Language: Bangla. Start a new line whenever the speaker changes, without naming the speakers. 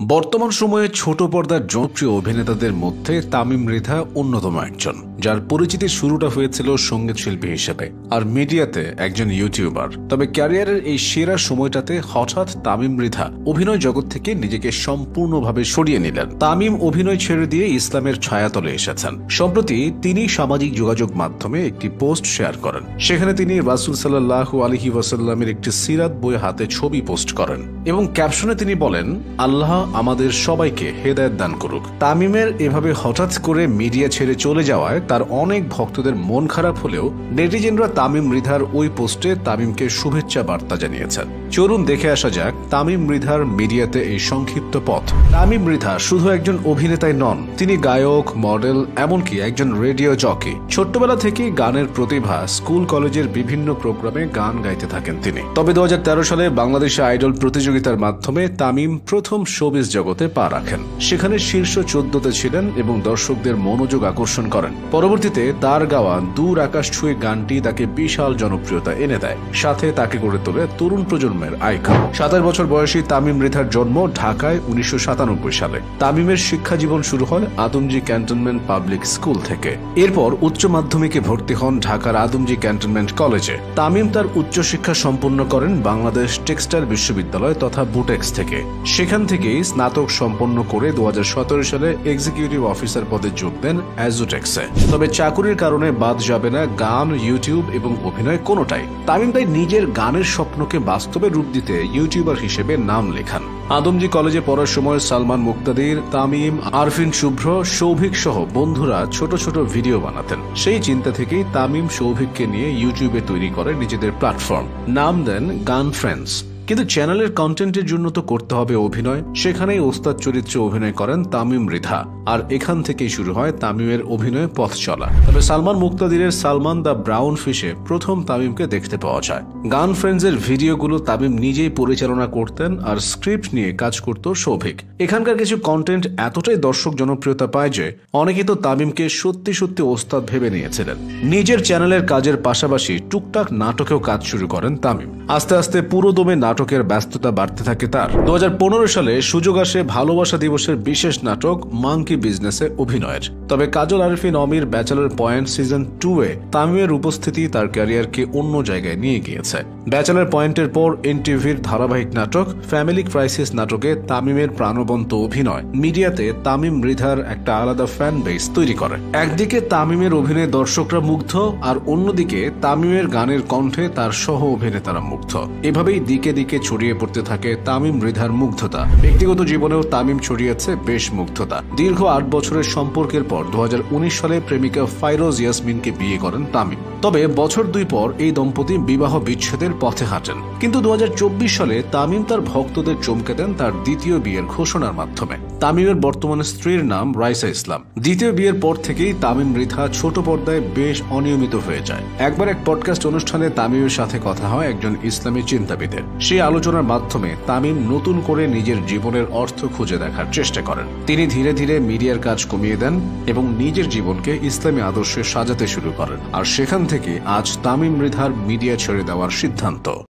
বর্তমান সময়ে ছোট পর্দার জনপ্রিয় অভিনেতাদের মধ্যে তামিম মৃধা অন্যতম একজন, যার পরিচিতির শুরুটা হয়েছিল সঙ্গীত শিল্পী হিসেবে আর মিডিয়াতে একজন ইউটিউবার। তবে ক্যারিয়ারের এই সেরা সময়টাতে হঠাৎ তামিম মৃধা অভিনয় জগৎ থেকে নিজেকে সম্পূর্ণভাবে সরিয়ে নিলেন। তামিম অভিনয় ছেড়ে দিয়ে ইসলামের ছায়াতলে এসেছেন। সম্প্রতি তিনি সামাজিক যোগাযোগ মাধ্যমে একটি পোস্ট শেয়ার করেন। সেখানে তিনি রাসূল সাল্লাল্লাহু আলাইহি ওয়াসাল্লামের একটি সিরাত বই হাতে ছবি পোস্ট করেন এবং ক্যাপশনে তিনি বলেন, আল্লাহ আমাদের সবাইকে হেদায়েত দান করুক। তামিমের এভাবে হঠাৎ করে মিডিয়া ছেড়ে চলে যাওয়ায় তার অনেক ভক্তদের মন খারাপ হলেও নেটিজেনরা তামিম মৃধার ওই পোস্টে তামিমকে শুভেচ্ছা বার্তা জানিয়েছেন। চলুন দেখে আসা যাক তামিম মৃধার মিডিয়াতে এই সংক্ষিপ্ত পথ। তামিম মৃধা শুধু একজন অভিনেতাই নন, তিনি গায়ক, মডেল, এমনকি একজন রেডিও জকি। ছোট্টবেলা থেকেই গানের প্রতিভা, স্কুল কলেজের বিভিন্ন প্রোগ্রামে গান গাইতে থাকেন তিনি। তবে 2013 সালে বাংলাদেশে আইডল প্রতিযোগিতার মাধ্যমে তামিম প্রথম শোবিজ জগতে পা রাখেন। সেখানে শীর্ষ 14তে ছিলেন এবং দর্শকদের মনোযোগ আকর্ষণ করেন। পরবর্তীতে তার গাওয়া দূর আকাশ ছুঁয়ে গানটি তাকে বিশাল জনপ্রিয়তা এনে দেয়, সাথে তাকে গড়ে তোলে তরুণ প্রজন্মের আইকন। 27 বছর বয়সী তামিম মৃধার জন্ম ঢাকায় 1997 সালে। তামিমের শিক্ষা জীবন শুরু হয় আদমজী ক্যান্টনমেন্ট পাবলিক স্কুল থেকে। এরপর উচ্চ মাধ্যমিকে ভর্তি হন ঢাকার আদমজী ক্যান্টনমেন্ট কলেজে। তামিম তার উচ্চশিক্ষা সম্পন্ন করেন বাংলাদেশ টেক্সটাইল বিশ্ববিদ্যালয় তথা বুটেক্স থেকে। সেখান থেকেই স্নাতক সম্পন্ন করে 2017 সালে এক্সিকিউটিভ অফিসার পদে যোগ দেন অ্যাজুটেক্সে। তবে চাকুরির কারণে বাদ যাবে না গান, ইউটিউব এবং অভিনয় কোনোটাই। তামিম তাই নিজের গানের স্বপ্নকে বাস্তবে রূপ দিতে ইউটিউবার হিসেবে নাম লেখান। আদমজী কলেজে পড়ার সময় সালমান মুক্তাদির, তামিম, আরফিন শুভ্র, সৌভিক সহ বন্ধুরা ছোট ছোট ভিডিও বানাতেন। সেই চিন্তা থেকেই তামিম সৌভিককে নিয়ে ইউটিউবে তৈরি করে নিজেদের প্ল্যাটফর্ম। নাম দেন গান ফ্রেন্ডস। কিন্তু চ্যানেলের কন্টেন্টের জন্য তো করতে হবে অভিনয়। সেখানেই ওস্তাদ চরিত্রে অভিনয় করেন তামিম মৃধা, আর এখান থেকেই শুরু হয় তামিমের অভিনয়ে পথ চলা। তবে সালমান মুক্তাদিরের সালমান দ্য ব্রাউন ফিশে প্রথম তামিমকে দেখতে পাওয়া যায়। গান ফ্রেন্ডসের ভিডিওগুলো তামিম নিজেই পরিচালনা করতেন আর স্ক্রিপ্ট নিয়ে কাজ করত সৌভিক। এখানকার কিছু কন্টেন্ট এতটাই দর্শক জনপ্রিয়তা পায় যে অনেকে তো তামিমকে সত্যি সত্যি ওস্তাদ ভেবে নিয়েছিলেন। নিজের চ্যানেলের কাজের পাশাপাশি টুকটাক নাটকেও কাজ শুরু করেন তামিম। আস্তে আস্তে পুরোদমে নাটকের ব্যস্ততা বাড়তে থাকে তার। 2015 সালে সুযোগ আসে ভালোবাসা দিবসের বিশেষ নাটক মাঙ্কি বিজনেসে অভিনয়ের। তবে কাজল আরিফিন অমির ব্যাচেলর পয়েন্ট সিজন 2-এ তামিমের উপস্থিতি তার ক্যারিয়ারকে অন্য জায়গায় নিয়ে গিয়েছে। ব্যাচেলর পয়েন্টের পর এনটিভির ধারাবাহিক নাটক ফ্যামিলি ক্রাইসিস নাটকে তামিমের প্রাণবন্ত অভিনয় মিডিয়াতে তামিম মৃধার একটা আলাদা ফ্যান বেস তৈরি করে। একদিকে তামিমের অভিনয়ে দর্শকরা মুগ্ধ, আর অন্যদিকে তামিমের গানের কণ্ঠে তার সহ অভিনেতারা মুগ্ধ। এভাবেই দিকে দিকে ছড়িয়ে পড়তে থাকে তামিম মৃধার মুগ্ধতা। ব্যক্তিগত জীবনেও তামিম ছড়িয়েছে বেশ মুগ্ধতা। দীর্ঘ 8 বছরের সম্পর্কের পর 2019 সালে প্রেমিকা ফাইরোজ ইয়াসমিনকে বিয়ে করেন তামিম। তবে বছর 2 পর এই দম্পতি বিবাহ বিচ্ছেদের পথে হাঁটেন। কিন্তু 2024 সালে তামিম তার ভক্তদের চমকে দেন তার দ্বিতীয় বিয়ের ঘোষণার মাধ্যমে। তামিমের বর্তমান স্ত্রীর নাম রাইসা ইসলাম। দ্বিতীয় বিয়ের পর থেকেই তামিম মৃধা ছোট পর্দায় বেশ অনিয়মিত হয়ে যায়। একবার এক পডকাস্ট অনুষ্ঠানে তামিমের সাথে কথা হয় একজন ইসলামী চিন্তাবিদের। সেই আলোচনার মাধ্যমে তামিম নতুন করে নিজের জীবনের অর্থ খুঁজে দেখার চেষ্টা করেন। তিনি ধীরে ধীরে মিডিয়ার কাজ কমিয়ে দেন এবং নিজের জীবনকে ইসলামী আদর্শে সাজাতে শুরু করেন। আর সেখান থেকে আজ তামিম মৃধার মিডিয়া ছেড়ে দেওয়ার সিদ্ধান্ত।